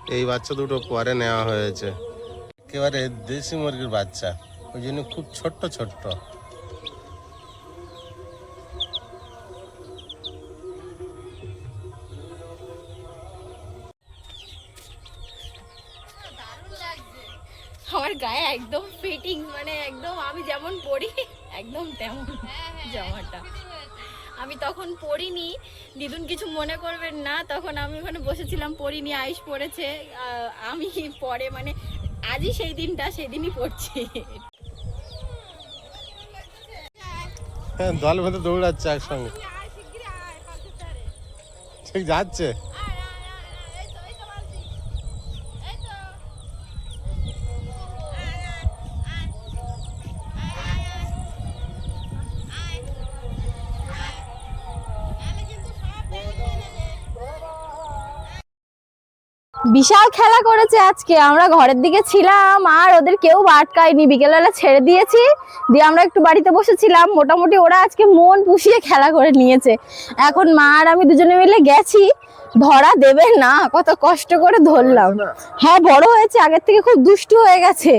এই বাচ্চা দুটো পরে নেওয়া হয়েছে, একেবারে দেশি মুরগির বাচ্চা, ওই জন্য খুব ছোট্ট ছোট্ট। আমার গায়ে একদম ফিটিং, মানে একদম আমি যেমন পরি একদম তেমন জামাটা। আমি তখন পরিনি, দিদুন কিছু মনে করবেন না, তখন আমি ওখানে বসেছিলাম পরিনি, আয়ুষ পড়েছে, আমি পরে মানে আজই সেই দিনটা, সেই দিনই পড়ছি। হ্যাঁ, দল বেঁধে দৌড়াচ্ছে একসঙ্গে, ঠিক যাচ্ছে। বিশাল খেলা করেছে আজকে, আমরা ঘরের দিকে ছিলাম আর ওদের কেউ আটকায়নি, বিকেলবেলা ছেড়ে দিয়েছি, দিয়ে আমরা একটু বাড়িতে বসেছিলাম। মোটামুটি ওরা আজকে মন পুষিয়ে খেলা করে নিয়েছে। এখন মা আর আমি দুজনে মিলে গেছি, ধরা দেবে না, কত কষ্ট করে ধরলাম। হ্যাঁ বড় হয়েছে, আগের থেকে খুব দুষ্টু হয়ে গেছে।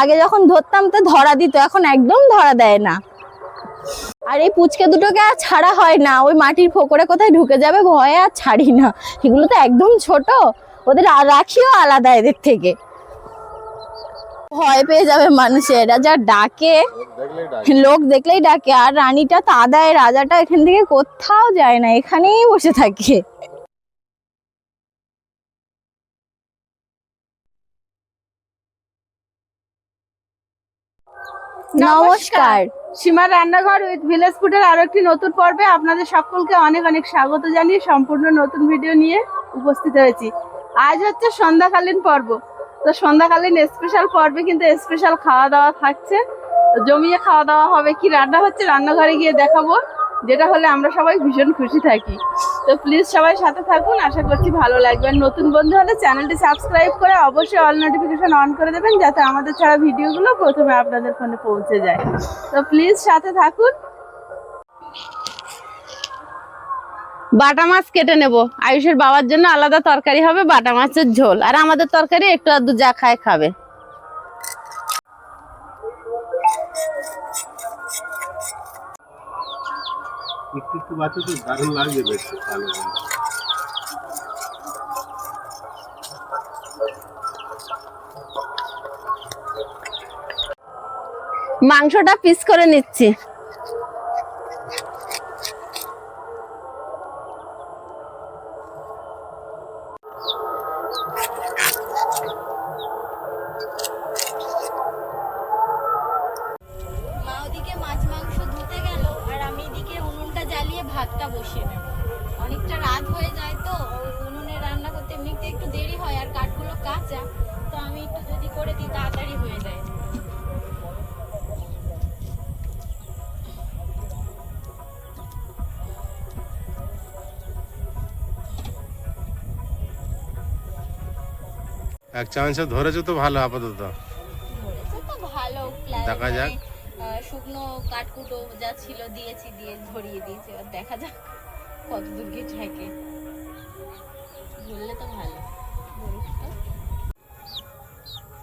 আগে যখন ধরতাম তো ধরা দিত, এখন একদম ধরা দেয় না। আর এই পুচকে দুটোকে আর ছাড়া হয় না, ওই মাটির ফোকরে কোথায় ঢুকে যাবে ভয়ে আর ছাড়ি না। এগুলো তো একদম ছোট, ওদের রাখিও আলাদা এদের থেকে, ভয় পেয়ে যাবে মানুষের। এরা যা ডাকে, লোক দেখলেই ডাকে। আর রানীটা তো আদায়, রাজাটা এখান থেকে কোথাও যায় না, এখানেই বসে থাকে। নমস্কার, সীমার রান্নাঘর উইথ ভিলেজ ফুডের আরো একটি নতুন পর্বে আপনাদের সকলকে অনেক অনেক স্বাগত জানিয়ে সম্পূর্ণ নতুন ভিডিও নিয়ে উপস্থিত হয়েছি। আজ হচ্ছে সন্ধ্যাকালীন পর্ব, তো সন্ধ্যাকালীন স্পেশাল পর্বে কিন্তু স্পেশাল খাওয়া দাওয়া থাকছে, জমিয়ে খাওয়া দাওয়া হবে। কি রান্না হচ্ছে রান্নাঘরে গিয়ে দেখাবো, যেটা হলে আমরা সবাই ভীষণ খুশি থাকি। তো প্লিজ সবাই সাথে থাকুন, আশা করছি ভালো লাগবে। নতুন বন্ধু হলে চ্যানেলটি সাবস্ক্রাইব করে অবশ্যই অল নোটিফিকেশন অন করে দেবেন, যাতে আমাদের ছাড়া ভিডিওগুলো প্রথমে আপনাদের ফোনে পৌঁছে যায়। তো প্লিজ সাথে থাকুন। বাটা মাছ কেটে নেব, আয়ুষের বাবার জন্য আলাদা তরকারি হবে, বাটা মাছের ঝোল, আর আমাদের তরকারি একটু আধটু যা খায় খাবে। একটু বাচ্চা তো দারুণ লাগছে দেখতে, ভালো। মাংসটা পিস করে নিচ্ছি। মা ওদিকে মাছ মাংস ধুতে গেল, আর আমি এদিকে উনুনটা জ্বালিয়ে ভাতটা বসিয়ে নেব। অনেকটা রাত হয়ে যায় তো, উনুনে রান্না করতে এমনিতে একটু দেরি হয়, আর কাঠগুলো কাঁচা, তো আমি একটু যদি করে দিই তাড়াতাড়ি হয়ে যায়। এক চান্সে ধরেছো তো ভালো, আপাতত ধরেছে তো ভালো, দেখা যাক। শুকনো কাঠকুটো যা ছিল দিয়েছি, দিয়ে ধরিয়ে দিয়েছি, আর দেখা যাক কত দূর গিয়ে ঠেকে। ধরলে তো ভালো।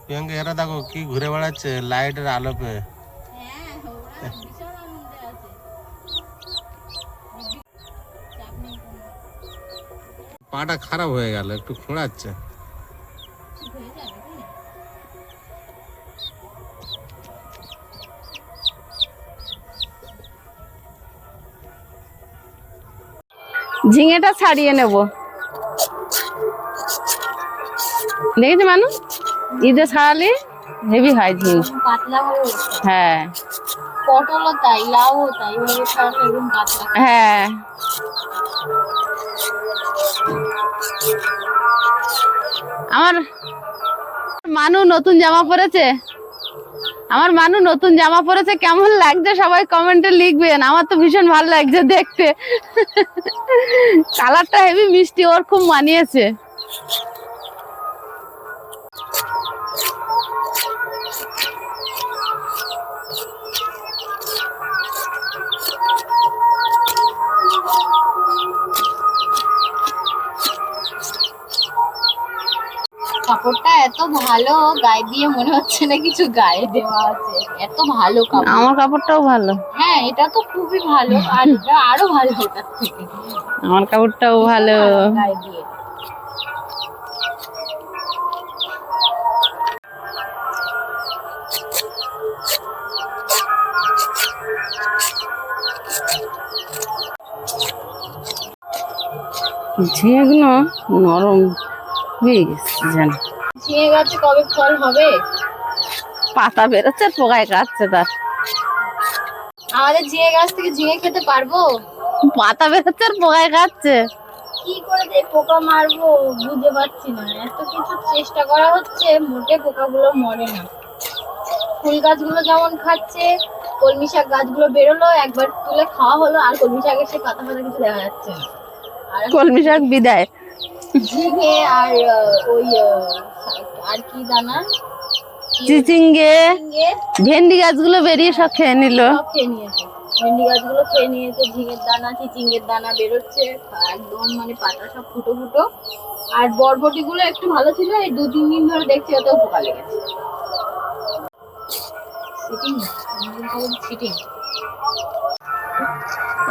প্রিয়াঙ্কা, এরা দেখো কি ঘুরে বেড়াচ্ছে লাইটের আলো পেয়ে। হ্যাঁ, ওরা বিশাল আনন্দে আছে। চাপ নেই কোনো। পাটা খারাপ হয়ে গেল, একটু খোঁড়াচ্ছে। ঠিক হয়ে যাবে কি? ঝিঙেটা ছাড়িয়ে নেব, দেখেছি মানুষ ঈদে ছাড়ালে হেভি হয় ঝিঙে। পাতলা হবে। হ্যাঁ পটলও তাই, লাউও তাই, ওইভাবে ছাড়ালে এরকম পাতলা। হ্যাঁ, আমার মানু নতুন জামা পরেছে, আমার মানু নতুন জামা পরেছে, কেমন লাগছে সবাই কমেন্টে লিখবেন। আমার তো ভীষণ ভালো লাগছে দেখতে, কালারটা হেভি মিষ্টি, ওর খুব মানিয়েছে। কাপড়টা এত ভালো, গায়ে দিয়ে মনে হচ্ছে না কিছু গায়ে দেওয়া আছে, এত ভালো কাপড়। আমার কাপড়টাও ভালো। হ্যাঁ, এটা তো খুবই ভালো, আর এটা আরো ভালো এটার থেকে। আমার কাপড়টাও ভালো। গায়ে দিয়ে ঝিঙেগুলো নরম হয়ে গেছে যেন। ঝিঙে গাছে কবে ফল হবে? পাতা বেরোচ্ছে, পোকায় কাটছে তার। আমাদের ঝিঙে গাছ থেকে ঝিঙে খেতে পারবো? পাতা বেরোচ্ছে আর পোকায় কাটছে। কি করে যে পোকা মারবো বুঝতে পারছি না, এত কিছু চেষ্টা করা হচ্ছে, মোটে পোকাগুলো মরে না। ফুল গাছগুলো যেমন খাচ্ছে, কলমি শাক গাছগুলো বেরোলো, একবার তুলে খাওয়া হলো, আর কলমি শাকের সে পাতা ফাতা কিছু দেখা যাচ্ছে না। আর কলমি শাক বিদায়। ঝিঙে আর আর কি দানা, চিচিঙ্গে, ঝিঙে ভেন্ডি গাছগুলো বেরিয়ে সব খেয়ে নিল। সব খেয়ে নিয়েছে, ভেন্ডি গাছগুলো খেয়ে নিয়েছে, ঝিঙের দানা চিচিঙ্গের দানা বেরোচ্ছে একদম, মানে পাতা সব ফুটো ফুটো। আর বরবটি গুলো একটু ভালো ছিল, এই 2-3 দিন ধরে দেখছি ওতেও পোকা লেগেছে। সিটিং।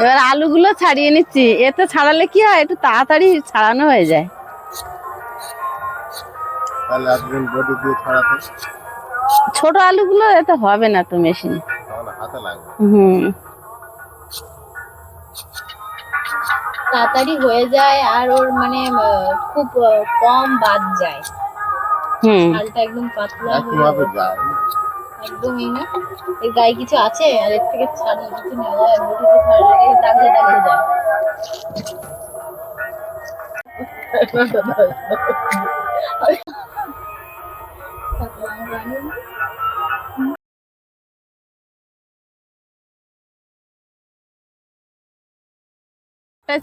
এবার আলুগুলো ছাড়িয়ে নিচ্ছি, এতে ছাড়ালে কি হয়, একটু তাড়াতাড়ি ছাড়ানো হয়ে যায়। তাহলে একদিন বডি দিয়ে ছড়াতে, ছোট আলুগুলো এতে হবে না তো মেশিনে। তাহলে হাতে লাগবে। তাড়াতাড়ি হয়ে যায়, আর ওর মানে খুব কম বাদ যায়। ছালটা একদম পাতলা হয়ে একইভাবে যায়। একদমই না, এর গায়ে কিছু আছে, আর এর থেকে ছাড়িয়ে কিছু নেওয়া যায়, বটিতে ছাড়লে দাগলে দাগলে যায়।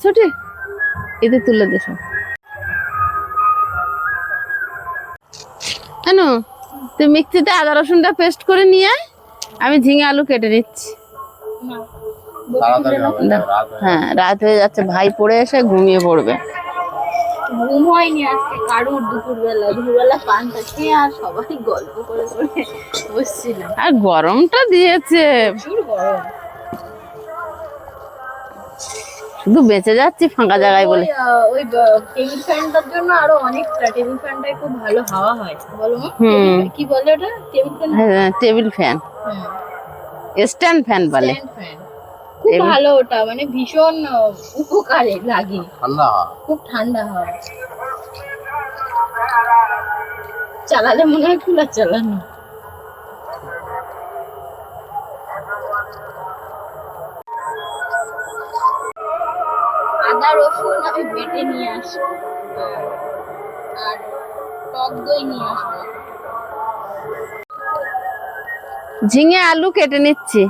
ছুটি এতে তুলে দেছো কেন? তুই মিক্সিতে আদা রসুনটা পেস্ট করে নিয়ে আমি ঝিঙে আলু কেটে নিচ্ছি। তাড়াতাড়ি হবে, রাত হয়ে হ্যাঁ, রাত হয়ে যাচ্ছে, ভাই পড়ে এসে ঘুমিয়ে পড়বে। ঘুম হয়নি আজকে কারুর, দুপুরবেলা পান্তা খেয়ে আর সবাই গল্প করে করে বসছিল। আর গরমটা দিয়েছে, প্রচুর গরম। শুধু বেঁচে যাচ্ছি ফাঁকা জায়গায় বলে। ওই টেবিল ফ্যানটার জন্য আরো অনেকটা, টেবিল ফ্যানটায় খুব ভালো হাওয়া হয়, বলো মা? কি বলে ওটা? Table fan? Table fan, stand fan বলে। স্ট্যান্ড ফ্যান খুব ভালো, ওটা মানে ভীষণ উপকারে লাগে, ঠান্ডা হয়। খুব ঠান্ডা হয়, চালালে মনে হয় কুলার চালানো। আদা রসুন আমি বেটে নিয়ে আসবো, আর টক দই নিয়ে আসবো। ঝিঙে আলু কেটে নিচ্ছি।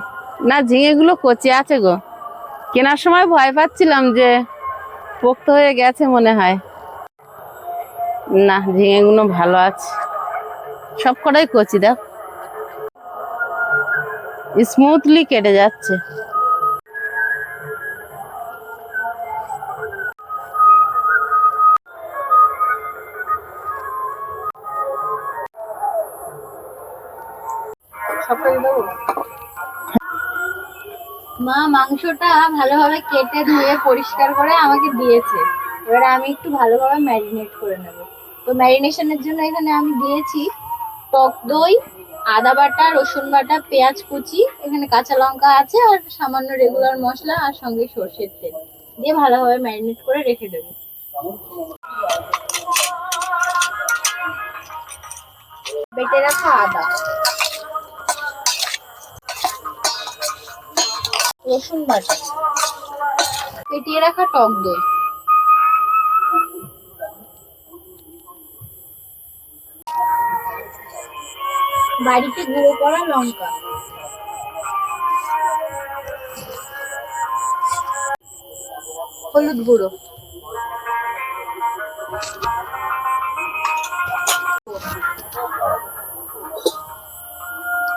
না, ঝিঙে গুলো কচি আছে গো, কেনার সময় ভয় পাচ্ছিলাম যে পোক্ত হয়ে গেছে মনে হয়। না, ঝিঙে গুলো ভালো আছে, সব কটাই কচি, দেখ স্মুথলি কেটে যাচ্ছে। মা মাংসটা ভালোভাবে কেটে ধুয়ে পরিষ্কার করে আমাকে দিয়েছে, এবারে আমি একটু ভালোভাবে ম্যারিনেট করে নেব। তো ম্যারিনেশনের জন্য এখানে আমি দিয়েছি টক দই, আদা বাটা, রসুন বাটা, পেঁয়াজ কুচি, এখানে কাঁচা লঙ্কা আছে, আর সামান্য রেগুলার মশলা, আর সঙ্গে সর্ষের তেল দিয়ে ভালোভাবে ম্যারিনেট করে রেখে দেবো। বেটে রাখা আদা, রসুন বাটা, ফেটিয়ে রাখা টক দই, বাড়িতে গুঁড়ো করা লঙ্কা, হলুদ গুঁড়ো,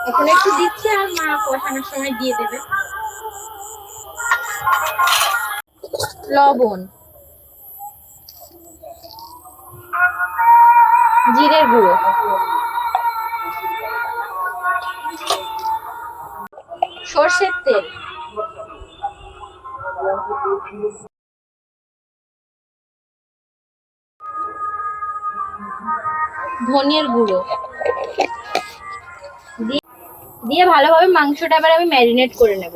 এখন একটু দিচ্ছি, আর মা কষানোর সময় দিয়ে দেবে। লবণ, জিরের গুঁড়ো, সর্ষের তেল, ধনিয়ার গুঁড়ো দিয়ে ভালোভাবে মাংসটা এবার আমি ম্যারিনেট করে নেব।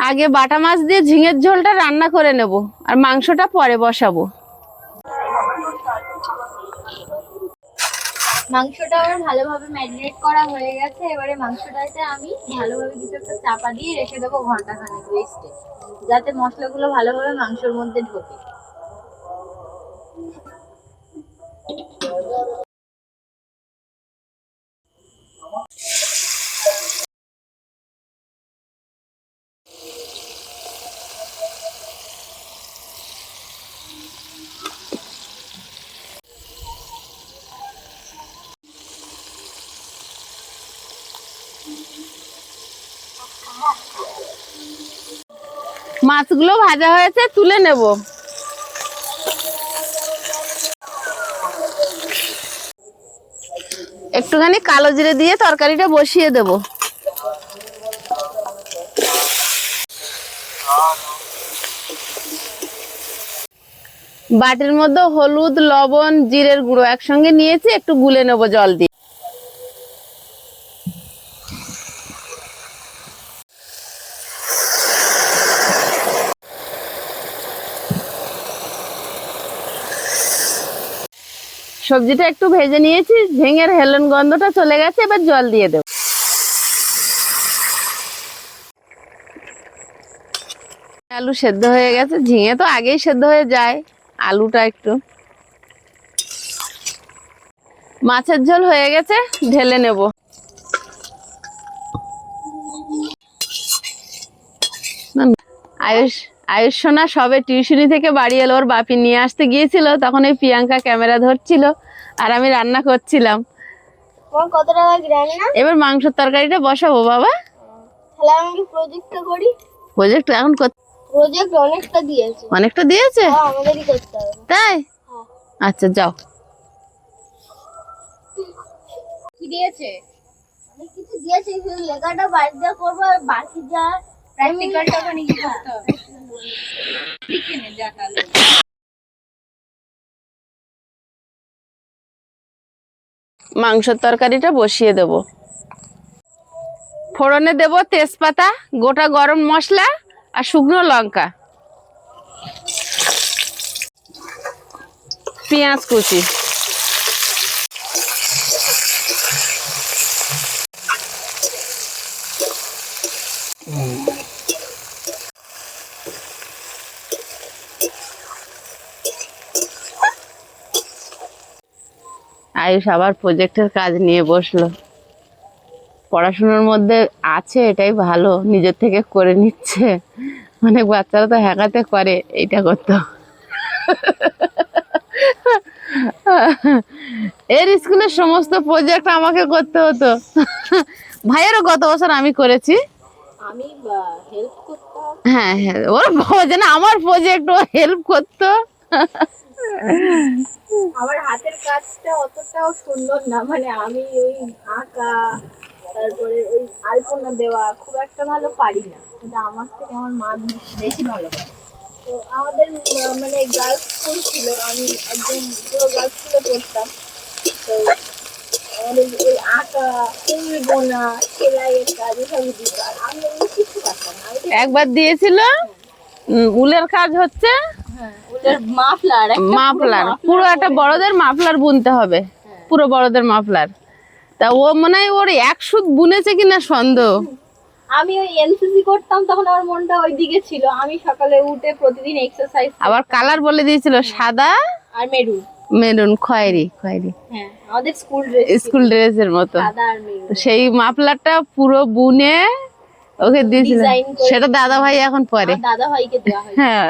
আগে বাটা মাছ দিয়ে ঝিঙের ঝোলটা রান্না করে নেব আর মাংসটা পরে বসাবো। মাংসটা আমার ভালোভাবে ম্যারিনেট করা হয়ে গেছে। এবারে মাংসটাতে আমি ভালোভাবে কিছু একটা চাপা দিয়ে রেখে দেবো ঘন্টাখানেক রেস্টে, যাতে মশলাগুলো ভালোভাবে মাংসের মধ্যে ঢোকে। মাছগুলো ভাজা হয়েছে, তুলে নেব। একটুখানি কালো জিরে দিয়ে তরকারিটা বসিয়ে দেব। বাটির মধ্যে হলুদ, লবণ, জিরের গুঁড়ো একসঙ্গে নিয়েছি, একটু গুলে নেব জল দিয়ে। সবজিটা একটু ভেজে নিয়েছি, ঝিঙের হেলেন গন্ধটা চলে গেছে, এবার জল দিয়ে দেব। আলু সেদ্ধ হয়ে গেছে, ঝিঙে তো আগেই সেদ্ধ হয়ে যায়, আলুটা একটু। মাছের ঝোল হয়ে গেছে, ঢেলে নেব। আয়ুষ সোনা সবে টিউশনি থেকে বাড়ি এলো, ওর বাপি নিয়ে আসতে গিয়েছিল, তখন এই প্রিয়াঙ্কা ক্যামেরা ধরছিল আর আমি রান্না করছিলাম। কত টাকা রান্না? এবার মাংসের তরকারিটা বসাবো বাবা। তাহলে আমি প্রজেক্টটা করি। প্রজেক্ট এখন প্রজেক্ট অনেকটা দিয়েছে। অনেকটা দিয়েছে? আমাদেরই করতে হবে। তাই? আচ্ছা যাও। কি দিয়েছে? অনেক কিছু দিয়েছে, শুধু লেখাটা বাইরে দিয়ে করবো আর বাকি যা প্র্যাকটিক্যালটা ওখানে কি করতে হবে লিখে নে যা তাহলে। মাংসের তরকারিটা বসিয়ে দেব। ফোড়নে দেব তেজপাতা, গোটা গরম মশলা আর শুকনো লঙ্কা, পেঁয়াজ কুচি। আয়ুষ আবার প্রজেক্টের কাজ নিয়ে বসলো। পড়াশোনার মধ্যে আছে, এটাই ভালো, নিজের থেকে করে নিচ্ছে। অনেক বাচ্চারা তো হ্যাকাতে করে, এইটা করতো। এর স্কুলের সমস্ত প্রজেক্ট আমাকে করতে হতো। ভাইয়েরও গত বছর আমি করেছি। আমি হেল্প করতাম। হ্যাঁ হ্যাঁ, ওর বাবা যেন আমার প্রজেক্ট ও হেল্প করতো। আমার হাতের কাজটা অতটাও সুন্দর না, মানে আমি ওই আঁকা, তারপরে ওই আলপনা দেওয়া খুব একটা ভালো পারি না, কিন্তু আমার থেকে আমার মা বেশি ভালো পারে। তো আমাদের মানে গার্লস স্কুল ছিল, আমি একদম পুরো গার্লস স্কুলে পড়তাম। তো আমাদের ওই আঁকা, ফুল বোনা, সেলাইয়ের কাজ এসব দিত, আর আমি ওই কিছু পারতাম না। একবার দিয়েছিল উলের কাজ হচ্ছে, মাফলার মাফলার, পুরো একটা বড়দের মাফলার বুনতে হবে, পুরো বড়দের মাফলার। তা ও মনে হয় ওর এক সুত বুনেছে কিনা সন্দেহ। আমি ওই এনসিসি করতাম, তখন আমার মনটা ওই দিকে ছিল। আমি সকালে উঠে প্রতিদিন এক্সারসাইজ, আবার কালার বলে দিয়েছিল সাদা আর মেরুন, মেরুন, খয়েরি খয়েরি, হ্যাঁ আমাদের স্কুল ড্রেসের মতো। সাদা আর মেরুন। তো সেই মাফলারটা পুরো বুনে ওকে দিয়েছিল, Design করে সেটা দাদা ভাই এখন পরে। দাদা ভাইকে দেওয়া হয়। হ্যাঁ,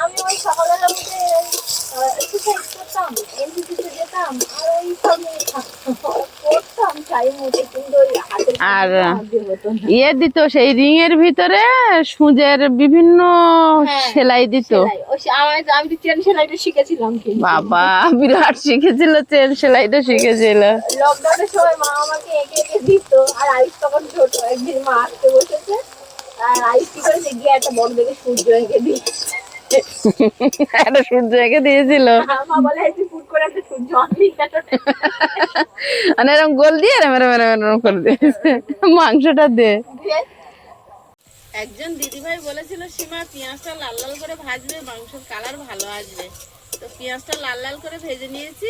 আমি ওই সকালবেলা উঠে এক্সারসাইজ করতাম, এনসিসিতে যেতাম, আর ওই সব নিয়ে থাকতাম, করতাম টাইম মতো, কিন্তু ওই হাতের আর কাজে হতো না। ইয়ে দিত সেই রিং এর ভিতরে সুজের বিভিন্ন হ্যাঁ, সেলাই দিত। সেলাই। আমি তো চেন সেলাইটা শিখেছিলাম কিন্তু। বাবা বিরাট শিখেছিল, চেন সেলাইটা শিখেছিল। লকডাউনের সময় মা আমাকে এঁকে এঁকে দিত, আর আইস তখন ছোট। একদিন মা আসতে বসেছে, আর আইস কি করেছে, গিয়ে একটা বড় দেখে সূর্য এঁকে দিয়েছে। একটা সূর্য এঁকে দিয়েছিল, মা বলে এই তুই ফুট করে একটা সূর্য আনলি কেন? মানে এরকম গোল দিয়ে এরম এরম এরম এরম করে দিয়েছে মাংসটা দে। একজন দিদিভাই বলেছিল সীমা পেঁয়াজটা লাল লাল করে ভাজবে, মাংসের কালার ভালো আসবে। তো পেঁয়াজটা লাল লাল করে ভেজে নিয়েছি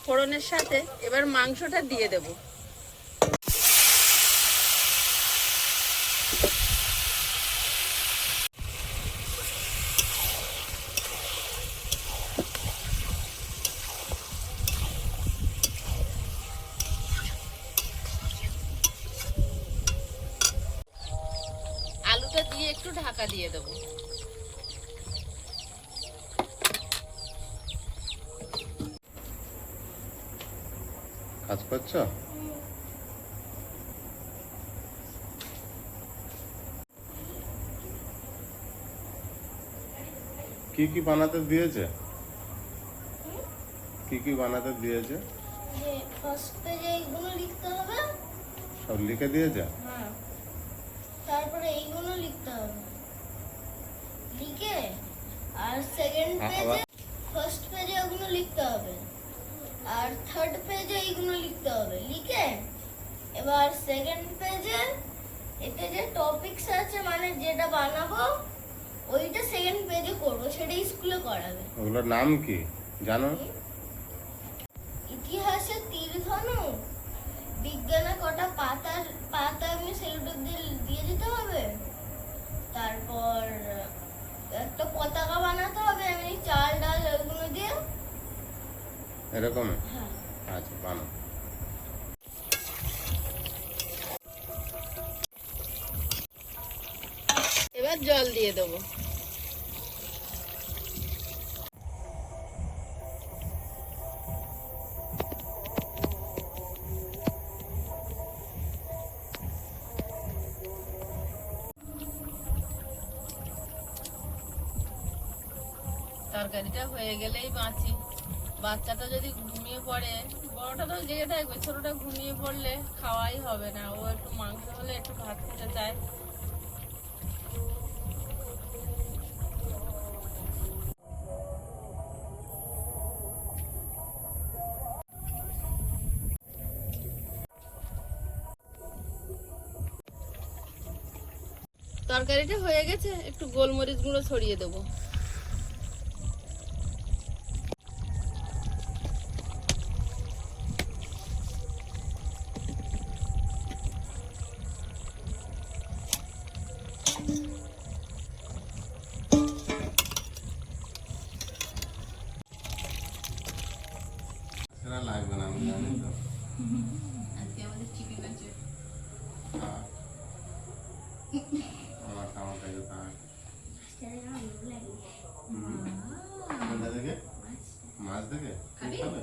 ফোড়নের সাথে, এবার মাংসটা দিয়ে দেব। আলুটা দিয়ে একটু ঢাকা দিয়ে দেবো। কাজ করছ? কি কি বানাতে দিয়েছে? কি কি বানাতে দিয়েছে? যে ফার্স্ট পেজে এইগুলো লিখতে হবে, সব লিখে দিয়েছে? হ্যাঁ, তারপরে এইগুলো লিখতে হবে, লিখে আর সেকেন্ড পেজে ফার্স্ট পেজে ওগুলো লিখতে হবে, আর থার্ড পেজে এইগুলো লিখতে হবে, লিখে এবার সেকেন্ড পেজে এতে যে টপিকস আছে মানে যেটা বানাবো ওইটা সেকেন্ড পেজে করবো, সেটা স্কুলে করাবে। ওগুলোর নাম কি জানো? ইতিহাসে তীর ধনুক, বিজ্ঞানে কটা পাতা এমনি সেলুটেপ দিয়ে দিতে হবে, তারপর একটা পতাকা বানাতে হবে এমনি চাল ডাল ওইগুলো দিয়ে। এরকম? হ্যাঁ, আচ্ছা বানাও। এবার জল দিয়ে দেবো। তরকারিটা হয়ে গেলেই বাঁচি। বাচ্চাটা যদি ঘুমিয়ে পড়ে, বড়টা তো জেগে থাকবে, ছোটটা ঘুমিয়ে পড়লে খাওয়াই হবে না। ও একটু মাংস হলে একটু ভাত খেতে চায়। তরকারিটা হয়ে গেছে, একটু গোলমরিচ গুঁড়ো ছড়িয়ে দেবো। সেটা লাগবে না, আমি জানি তো। আজকে আমাদের চিকেন আছে। হ্যাঁ। আমার কাছে থাক। কোনটা দেখে? মাছ দেখে? খাবি? খাবে?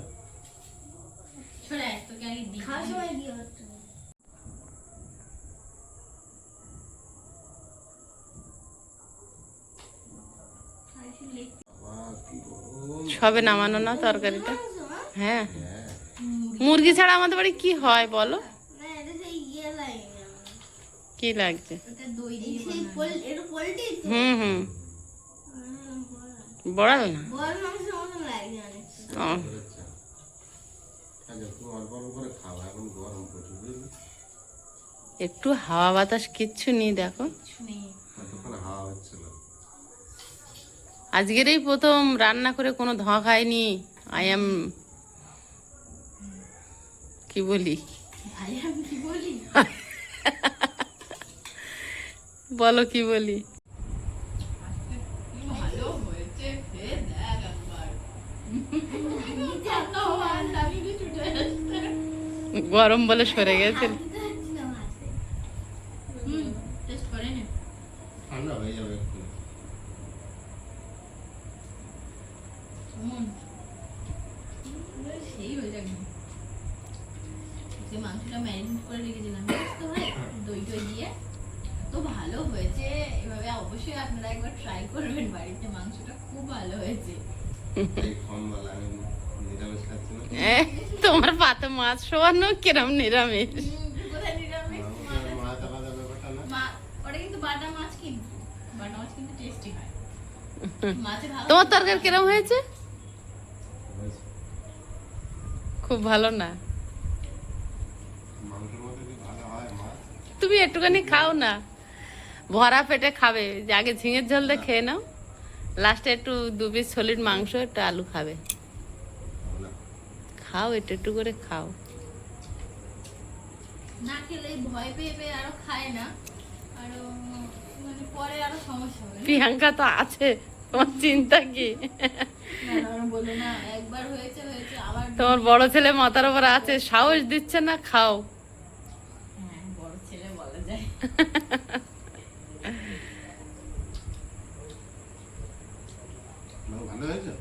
সরে আয়, তোকে আগে দিই। খাওয়ার সময় দিয়ে হচ্ছে। বাবা, কি গরম। সবে নামানো না তরকারিটা? হ্যাঁ, হ্যাঁ। মুরগি ছাড়া আমাদের বাড়ি কি হয় বলো? না এটা সেই ইয়ে লাগে না, কি লাগছে? এটা পোল্ট্রি তো হুম হুম, বড়াল না? বল মাংসের মতন লাগে অনেকটা। ও, করেছে। আচ্ছা, তুমি অল্প অল্প করে খাও, এখন গরম প্রচুর, বুঝলি? একটু হাওয়া বাতাস কিচ্ছু নেই দেখো। এতক্ষণ হাওয়া হচ্ছিল। আজকের এই প্রথম রান্না করে কোনো ধোঁয়া খাইনি। আই এম কি বলি, বলো কি বলি। গরম বলে সরে গেছে। ঠান্ডা হয়ে যাবে একটু। অবশ্যই আপনারা একবার ট্রাই করবেন বাড়িতে, মাংসটা খুব ভালো হয়েছে। এই কম বলা, আমি নিরামিষ খাচ্ছি না। তোমার পাতে মাছ শোয়ানো কিরম নিরামিষ। কোথায় নিরামিষ? মাথা বাঁধা ব্যাপারটা না। ওটা কিন্তু বাটা মাছ, কিন্তু বাটা মাছ কিন্তু টেস্টি হয়। মাছে ভালো। তোমার তরকারি কিরম হয়েছে? খুব ভালো না? মাংসের মধ্যে কি ভালো হয় মাছ? তুমি একটুখানি খাও না, ভরা পেটে খাবে। যে আগে ঝিঙের ঝোল দিয়ে খেয়ে নাও, লাস্টে একটু 2 পিস সলিড মাংস, একটু আলু খাবে। না। খাও, একটু একটু করে খাও। না খেলে ভয় পেয়ে পেয়ে আরো খায় না, আরো মানে পরে আরো সমস্যা হবে। প্রিয়াঙ্কা তো আছে, তোমার চিন্তা কি? বললো না একবার হয়েছে হয়েছে আবার। তোমার বড় ছেলে মাথার উপর আছে, সাহস দিচ্ছে না, খাও। হ্যাঁ, বড় ছেলে বলা যায়। ভালো হয়েছে?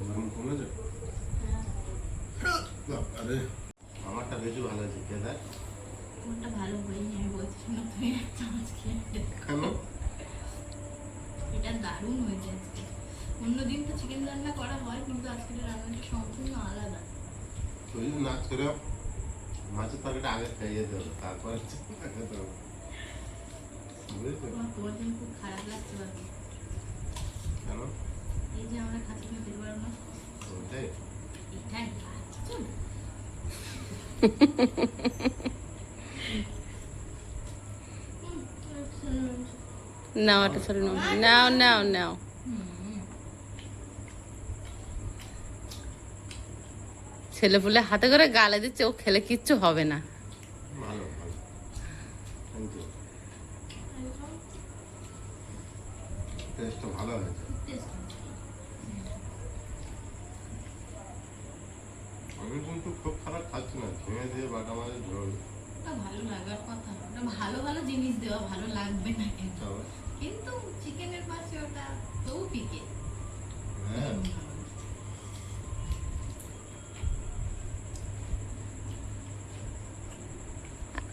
গরম কমেছে? আরে আমারটা বেশি ভালো হয়েছে, কে দেখ? কোনটা ভালো হয়নি আমি বলছি না, তুমি এক চামচ খেয়ে দেখো। কেন? এটা দারুণ হয়েছে আজকে। অন্যদিন তো চিকেন রান্না করা হয়, কিন্তু আজকের রান্নাটা সম্পূর্ণ আলাদা। তুই যদি নাচ করে মাছের তরকারিটা আগে খেয়ে যেতে হবে, তারপর চিকেনটা খেতে হবে। বুঝেছো? তোমার জন্য খুব খারাপ লাগছে বাকি। কেন? এই যে আমরা খাচ্ছি না খেতে পারবো না, ওটাই। এটাই আচ্ছা। নাও, এটা সরি নাও, নাও নাও নাও। ছেলে পুলে হাতে করে গালে দিচ্ছে, ও খেলে কিচ্ছু হবে না। ভালো ভালো, থ্যাংক ইউ। টেস্টটা ভালো হয়েছে। আমি কিন্তু খুব খারাপ খাচ্ছি না, ঝিঙে দিয়ে বাটা মাছের ঝোল। ওটা ভালো লাগার কথা, ওটা ভালো ভালো জিনিস দেওয়া ভালো লাগবে না কিন্তু, তবে কিন্তু চিকেনের পাশে ওটা তবু পিকে। হ্যাঁ